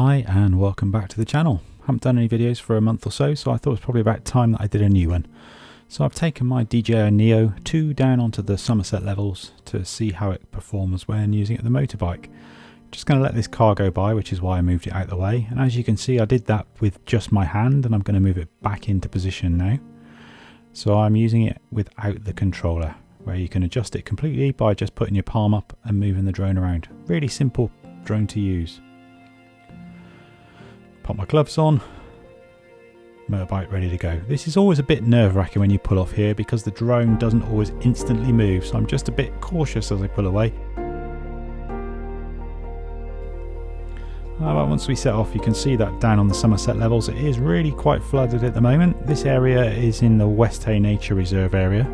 Hi and welcome back to the channel. Haven't done any videos for a month or so, so I thought it was probably about time that I did a new one. So I've taken my DJI Neo 2 down onto the Somerset levels to see how it performs when using it at the motorbike. Just going to let this car go by, which is why I moved it out of the way, and as you can see I did that with just my hand, and I'm going to move it back into position now. So I'm using it without the controller, where you can adjust it completely by just putting your palm up and moving the drone around. Really simple drone to use. Pop my gloves on, motorbike ready to go. This is always a bit nerve-wracking when you pull off here because the drone doesn't always instantly move, so I'm just a bit cautious as I pull away. But once we set off, you can see that down on the Somerset levels it is really quite flooded at the moment. This area is in the West Hay Nature Reserve area.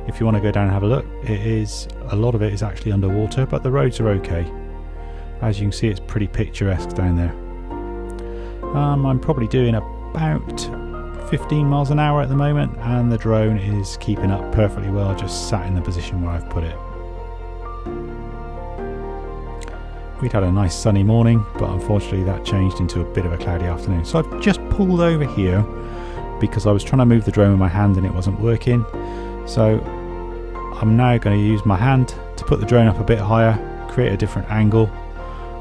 If you want to go down and have a look, a lot of it is actually underwater, but the roads are okay. As you can see, it's pretty picturesque down there. I'm probably doing about 15 miles an hour at the moment, and the drone is keeping up perfectly well, just sat in the position where I've put it. We'd had a nice sunny morning, but unfortunately that changed into a bit of a cloudy afternoon. So I've just pulled over here because I was trying to move the drone with my hand and it wasn't working. So I'm now going to use my hand to put the drone up a bit higher, create a different angle,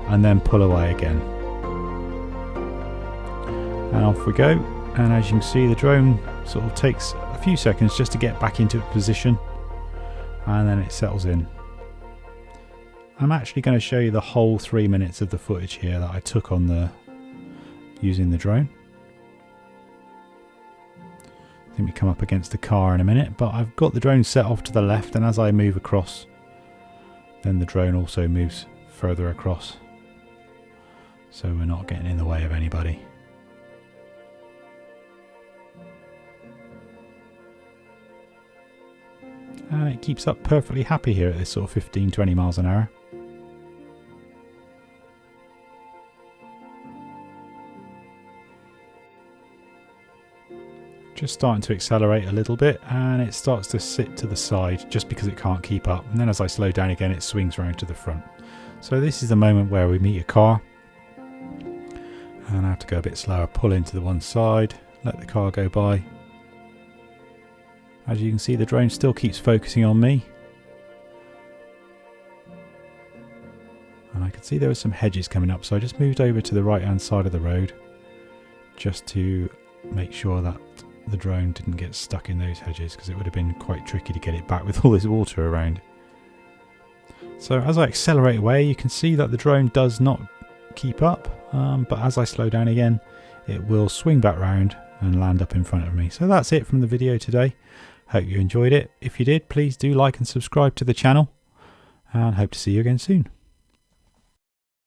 and then pull away again. And off we go, and as you can see the drone sort of takes a few seconds just to get back into position, and then it settles in. I'm actually going to show you the whole 3 minutes of the footage here that I took on using the drone. I think we come up against the car in a minute, but I've got the drone set off to the left, and as I move across then the drone also moves further across, so we're not getting in the way of anybody. And it keeps up perfectly happy here at this sort of 15-20 miles an hour. Just starting to accelerate a little bit, and it starts to sit to the side just because it can't keep up, and then as I slow down again it swings around to the front. So this is the moment where we meet a car, and I have to go a bit slower, pull into the one side, let the car go by. As you can see, the drone still keeps focusing on me, and I could see there were some hedges coming up, so I just moved over to the right hand side of the road just to make sure that the drone didn't get stuck in those hedges, because it would have been quite tricky to get it back with all this water around. So as I accelerate away, you can see that the drone does not keep up, but as I slow down again it will swing back round and land up in front of me. So that's it from the video today. Hope you enjoyed it. If you did, please do like and subscribe to the channel, and hope to see you again soon.